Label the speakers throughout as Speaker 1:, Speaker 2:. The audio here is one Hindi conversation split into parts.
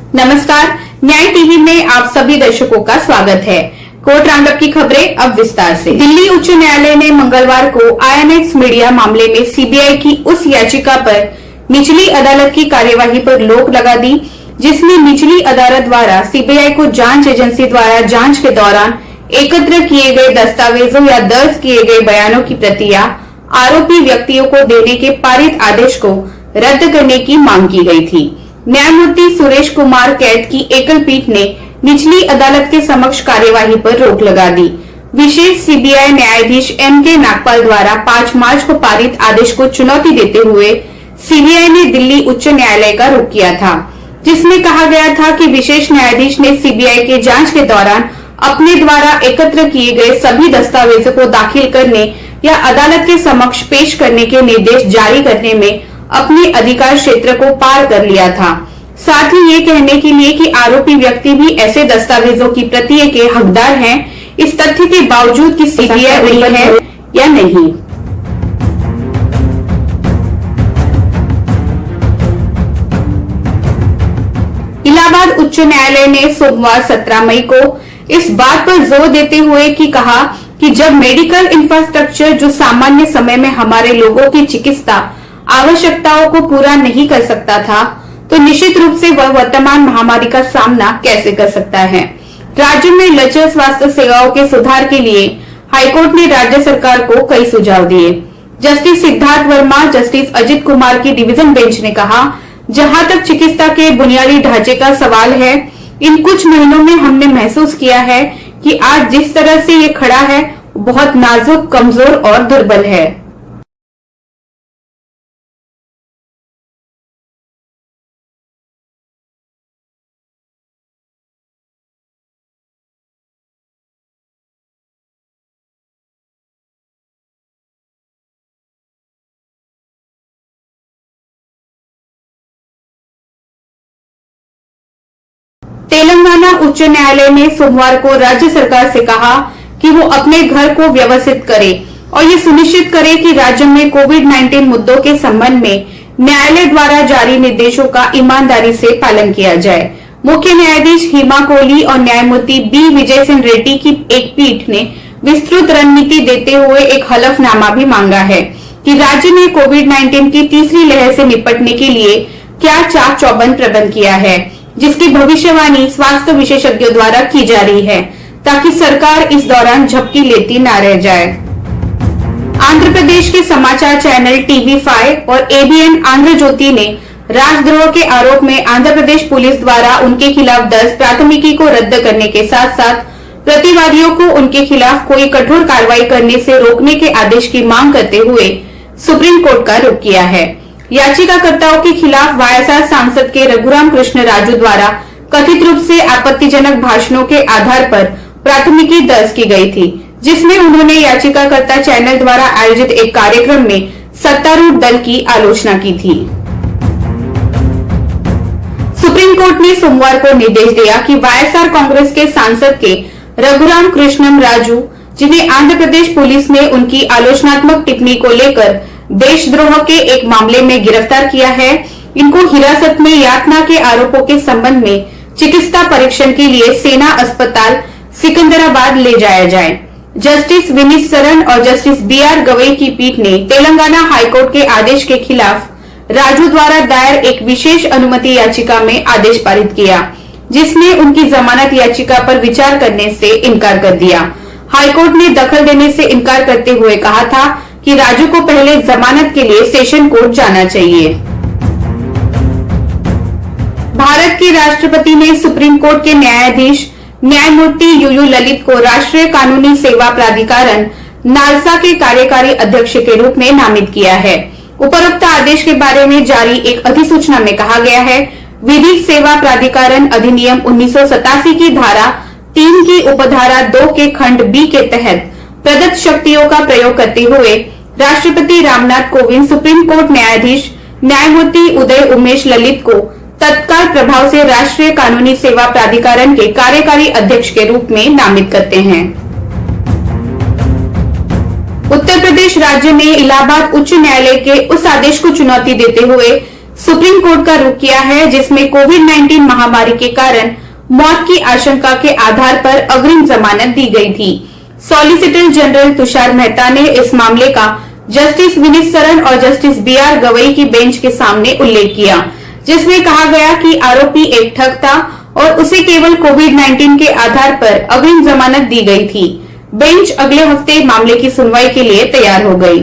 Speaker 1: नमस्कार, न्याय टीवी में आप सभी दर्शकों का स्वागत है। कोर्ट राउंडअप की खबरें अब विस्तार से। दिल्ली उच्च न्यायालय ने मंगलवार को आईएनएक्स मीडिया मामले में सीबीआई की उस याचिका पर निचली अदालत की कार्यवाही पर रोक लगा दी, जिसमें निचली अदालत द्वारा सीबीआई को जांच एजेंसी द्वारा जांच के दौरान एकत्र किए गए दस्तावेजों या दर्ज किए गए बयानों की प्रतियां आरोपी व्यक्तियों को देने के पारित आदेश को रद्द करने की मांग की गई थी। न्यायमूर्ति सुरेश कुमार कैत की एकल पीठ ने निचली अदालत के समक्ष कार्यवाही पर रोक लगा दी। विशेष सीबीआई न्यायाधीश एम.के. नागपाल द्वारा 5 मार्च को पारित आदेश को चुनौती देते हुए सीबीआई ने दिल्ली उच्च न्यायालय का रुख किया था, जिसमें कहा गया था कि विशेष न्यायाधीश ने सीबीआई के जांच के दौरान अपने द्वारा एकत्र किए गए सभी दस्तावेजों को दाखिल करने या अदालत के समक्ष पेश करने के निर्देश जारी करने में अपने अधिकार क्षेत्र को पार कर लिया था। साथ ही ये कहने के लिए कि आरोपी व्यक्ति भी ऐसे दस्तावेजों की प्रति के हकदार हैं, इस तथ्य के बावजूद कि सीबीआई रही है या नहीं। इलाहाबाद उच्च न्यायालय ने सोमवार 17 मई को इस बात पर जोर देते हुए कि कहा कि जब मेडिकल इंफ्रास्ट्रक्चर जो सामान्य समय में हमारे लोगों की चिकित्सा आवश्यकताओं को पूरा नहीं कर सकता था, तो निश्चित रूप से वह वर्तमान महामारी का सामना कैसे कर सकता है। राज्य में लचर स्वास्थ्य सेवाओं के सुधार के लिए हाईकोर्ट ने राज्य सरकार को कई सुझाव दिए। जस्टिस सिद्धार्थ वर्मा, जस्टिस अजित कुमार की डिवीजन बेंच ने कहा, जहां तक चिकित्सा के बुनियादी ढांचे का सवाल है, इन कुछ महीनों में हमने महसूस किया है कि आज जिस तरह से ये खड़ा है बहुत नाजुक, कमजोर और दुर्बल है। तेलंगाना उच्च न्यायालय ने सोमवार को राज्य सरकार से कहा कि वो अपने घर को व्यवस्थित करे और ये सुनिश्चित करे कि राज्य में कोविड-19 मुद्दों के संबंध में न्यायालय द्वारा जारी निर्देशों का ईमानदारी से पालन किया जाए। मुख्य न्यायाधीश हिमा कोहली और न्यायमूर्ति बी विजय सिंह रेड्डी की एक पीठ ने विस्तृत रणनीति देते हुए एक हलफनामा भी मांगा है कि राज्य ने कोविड-19 की तीसरी लहर से निपटने के लिए क्या चाक चौबंद प्रबंध किया है, जिसकी भविष्यवाणी स्वास्थ्य विशेषज्ञों द्वारा की जा रही है, ताकि सरकार इस दौरान झपकी लेती न रह जाए। आंध्र प्रदेश के समाचार चैनल TV5 और ABN आंध्र ज्योति ने राजद्रोह के आरोप में आंध्र प्रदेश पुलिस द्वारा उनके खिलाफ दर्ज प्राथमिकी को रद्द करने के साथ साथ प्रतिवादियों को उनके खिलाफ कोई कठोर कार्रवाई करने से रोकने के आदेश की मांग करते हुए सुप्रीम कोर्ट का रुख किया है। याचिकाकर्ताओं के खिलाफ वायएसआर सांसद के रघुराम कृष्ण राजू द्वारा कथित रूप से आपत्तिजनक भाषणों के आधार पर प्राथमिकी दर्ज की गई थी, जिसमें उन्होंने याचिकाकर्ता चैनल द्वारा आयोजित एक कार्यक्रम में सत्तारूढ़ दल की आलोचना की थी। सुप्रीम कोर्ट ने सोमवार को निर्देश दिया कि वायएसआर कांग्रेस के सांसद के रघुराम कृष्णम राजू, जिन्हें आंध्र प्रदेश पुलिस ने उनकी आलोचनात्मक टिप्पणी को लेकर देशद्रोह के एक मामले में गिरफ्तार किया है, इनको हिरासत में यातना के आरोपों के संबंध में चिकित्सा परीक्षण के लिए सेना अस्पताल सिकंदराबाद ले जाया जाए। जस्टिस विनीत सरन और जस्टिस BR गवई की पीठ ने तेलंगाना हाईकोर्ट के आदेश के खिलाफ राजू द्वारा दायर एक विशेष अनुमति याचिका में आदेश पारित किया, जिसने उनकी जमानत याचिका पर विचार करने से इनकार कर दिया। हाईकोर्ट ने दखल देने से इनकार करते हुए कहा था कि राजू को पहले जमानत के लिए सेशन कोर्ट जाना चाहिए। भारत के राष्ट्रपति ने सुप्रीम कोर्ट के न्यायाधीश न्यायमूर्ति यूयू ललित को राष्ट्रीय कानूनी सेवा प्राधिकरण नालसा के कार्यकारी अध्यक्ष के रूप में नामित किया है। उपरोक्त आदेश के बारे में जारी एक अधिसूचना में कहा गया है, विधिक सेवा प्राधिकरण अधिनियम 1987 की धारा 3 की उपधारा 2 के खंड B के तहत प्रदत्त शक्तियों का प्रयोग करते हुए राष्ट्रपति रामनाथ कोविंद सुप्रीम कोर्ट न्यायाधीश न्यायमूर्ति उदय उमेश ललित को तत्काल प्रभाव से राष्ट्रीय कानूनी सेवा प्राधिकरण के कार्यकारी अध्यक्ष के रूप में नामित करते हैं। उत्तर प्रदेश राज्य ने इलाहाबाद उच्च न्यायालय के उस आदेश को चुनौती देते हुए सुप्रीम कोर्ट का रुख किया है, जिसमें कोविड-19 महामारी के कारण मौत की आशंका के आधार पर अग्रिम जमानत दी गई थी। सॉलिसिटर जनरल तुषार मेहता ने इस मामले का जस्टिस विनीत सरन और जस्टिस BR गवई की बेंच के सामने उल्लेख किया, जिसमें कहा गया कि आरोपी एक ठग था और उसे केवल कोविड-19 के आधार पर अग्रिम जमानत दी गई थी। बेंच अगले हफ्ते मामले की सुनवाई के लिए तैयार हो गई।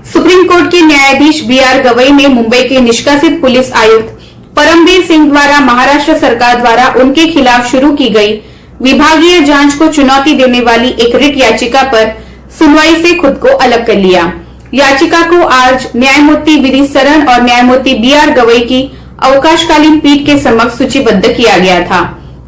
Speaker 1: सुप्रीम कोर्ट के न्यायाधीश BR गवई ने मुंबई के निष्कासित पुलिस आयुक्त परमबीर सिंह द्वारा महाराष्ट्र सरकार द्वारा उनके खिलाफ शुरू की गई विभागीय जांच को चुनौती देने वाली एक रिट याचिका पर सुनवाई से खुद को अलग कर लिया। याचिका को आज न्यायमूर्ति विनीत सरन और न्यायमूर्ति BR गवई की अवकाशकालीन पीठ के समक्ष सूचीबद्ध किया गया था।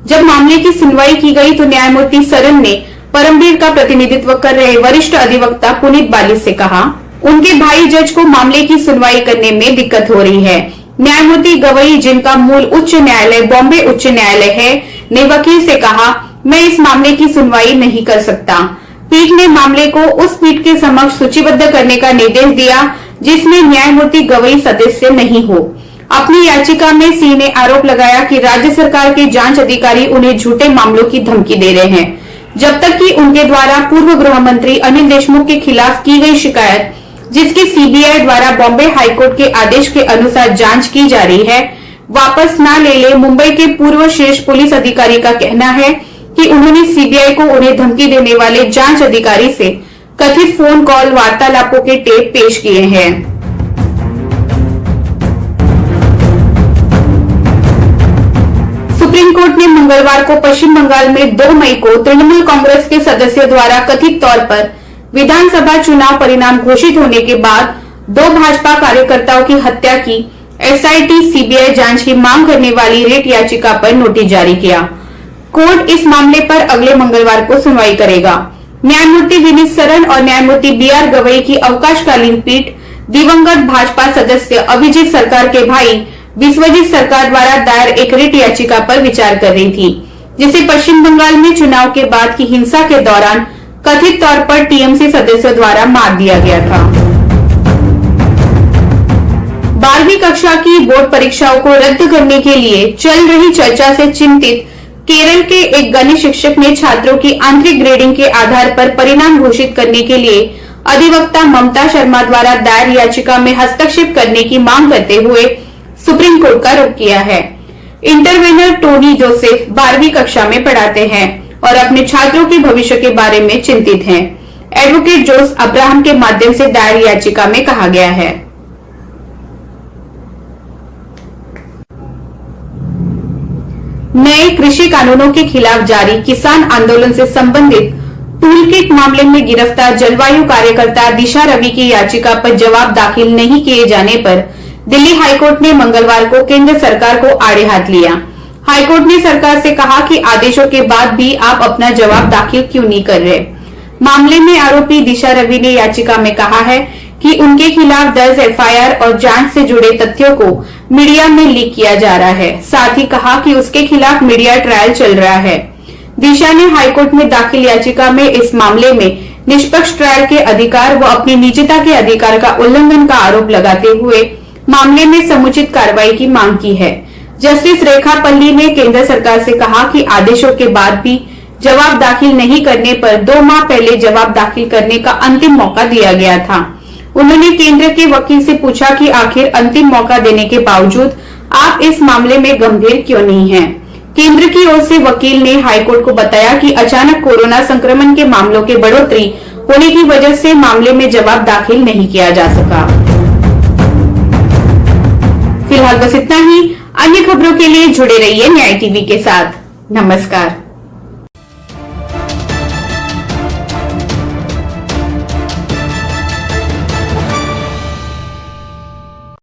Speaker 1: जब मामले की सुनवाई की गई तो न्यायमूर्ति सरन ने परमबीर का प्रतिनिधित्व कर रहे वरिष्ठ अधिवक्ता पुनीत बाली से कहा, उनके भाई जज को मामले की सुनवाई करने में दिक्कत हो रही है। न्यायमूर्ति गवई, जिनका मूल उच्च न्यायालय बॉम्बे उच्च न्यायालय है, ने वकील से कहा, मैं इस मामले की सुनवाई नहीं कर सकता। पीठ ने मामले को उस पीठ के समक्ष सूचीबद्ध करने का निर्देश दिया जिसमें न्यायमूर्ति गवई सदस्य नहीं हो। अपनी याचिका में सिंह ने आरोप लगाया कि राज्य सरकार के जांच अधिकारी उन्हें झूठे मामलों की धमकी दे रहे हैं, जब तक कि उनके द्वारा पूर्व गृह मंत्री अनिल देशमुख के खिलाफ की गई शिकायत, जिसकी CBI द्वारा बॉम्बे हाईकोर्ट के आदेश के अनुसार जांच की जा रही है, वापस न ले ले। मुंबई के पूर्व शीर्ष पुलिस अधिकारी का कहना है कि उन्होंने CBI को उन्हें धमकी देने वाले जांच अधिकारी से कथित फोन कॉल वार्तालापों के टेप पेश किए हैं। सुप्रीम कोर्ट ने मंगलवार को पश्चिम बंगाल में 2 मई को तृणमूल कांग्रेस के सदस्यों द्वारा कथित तौर पर विधानसभा चुनाव परिणाम घोषित होने के बाद 2 भाजपा कार्यकर्ताओं की हत्या की SIT CBI जांच की मांग करने वाली रिट याचिका पर नोटिस जारी किया। कोर्ट इस मामले पर अगले मंगलवार को सुनवाई करेगा। न्यायमूर्ति विनीत सरन और न्यायमूर्ति BR गवई की अवकाशकालीन पीठ दिवंगत भाजपा सदस्य अभिजीत सरकार के भाई विश्वजीत सरकार द्वारा दायर एक रिट याचिका पर विचार कर रही थी, जिसे पश्चिम बंगाल में चुनाव के बाद की हिंसा के दौरान कथित तौर पर TMC सदस्यों द्वारा मार दिया गया था। 12वीं कक्षा की बोर्ड परीक्षाओं को रद्द करने के लिए चल रही चर्चा से चिंतित केरल के एक गणित शिक्षक ने छात्रों की आंतरिक ग्रेडिंग के आधार पर परिणाम घोषित करने के लिए अधिवक्ता ममता शर्मा द्वारा दायर याचिका में हस्तक्षेप करने की मांग करते हुए सुप्रीम कोर्ट का रुख किया है। इंटरवेनर टोनी जोसेफ 12वीं कक्षा में पढ़ाते हैं और अपने छात्रों के भविष्य के बारे में चिंतित हैं। एडवोकेट जोस अब्राहम के माध्यम से दायर याचिका में कहा गया है, नए कृषि कानूनों के खिलाफ जारी किसान आंदोलन से संबंधित टूलकिट मामले में गिरफ्तार जलवायु कार्यकर्ता दिशा रवि की याचिका पर जवाब दाखिल नहीं किए जाने पर दिल्ली हाईकोर्ट ने मंगलवार को केंद्र सरकार को आड़े हाथ लिया। हाईकोर्ट ने सरकार से कहा कि आदेशों के बाद भी आप अपना जवाब दाखिल क्यों नहीं कर रहे। मामले में आरोपी दिशा रवि ने याचिका में कहा है कि उनके खिलाफ दर्ज FIR और जांच से जुड़े तथ्यों को मीडिया में लीक किया जा रहा है। साथ ही कहा कि उसके खिलाफ मीडिया ट्रायल चल रहा है। दिशा ने हाईकोर्ट में दाखिल याचिका में इस मामले में निष्पक्ष ट्रायल के अधिकार व अपनी निजता के अधिकार का उल्लंघन का आरोप लगाते हुए मामले में समुचित कार्रवाई की मांग की है। जस्टिस रेखा पल्ली ने केंद्र सरकार से कहा कि आदेशों के बाद भी जवाब दाखिल नहीं करने पर 2 माह पहले जवाब दाखिल करने का अंतिम मौका दिया गया था। उन्होंने केंद्र के वकील से पूछा कि आखिर अंतिम मौका देने के बावजूद आप इस मामले में गंभीर क्यों नहीं हैं। केंद्र की ओर से वकील ने हाईकोर्ट को बताया कि अचानक कोरोना संक्रमण के मामलों के बढ़ोतरी होने की वजह से मामले में जवाब दाखिल नहीं किया जा सका। फिलहाल बस इतना ही। अन्य खबरों के लिए जुड़े रहिए न्याय टीवी के साथ। नमस्कार।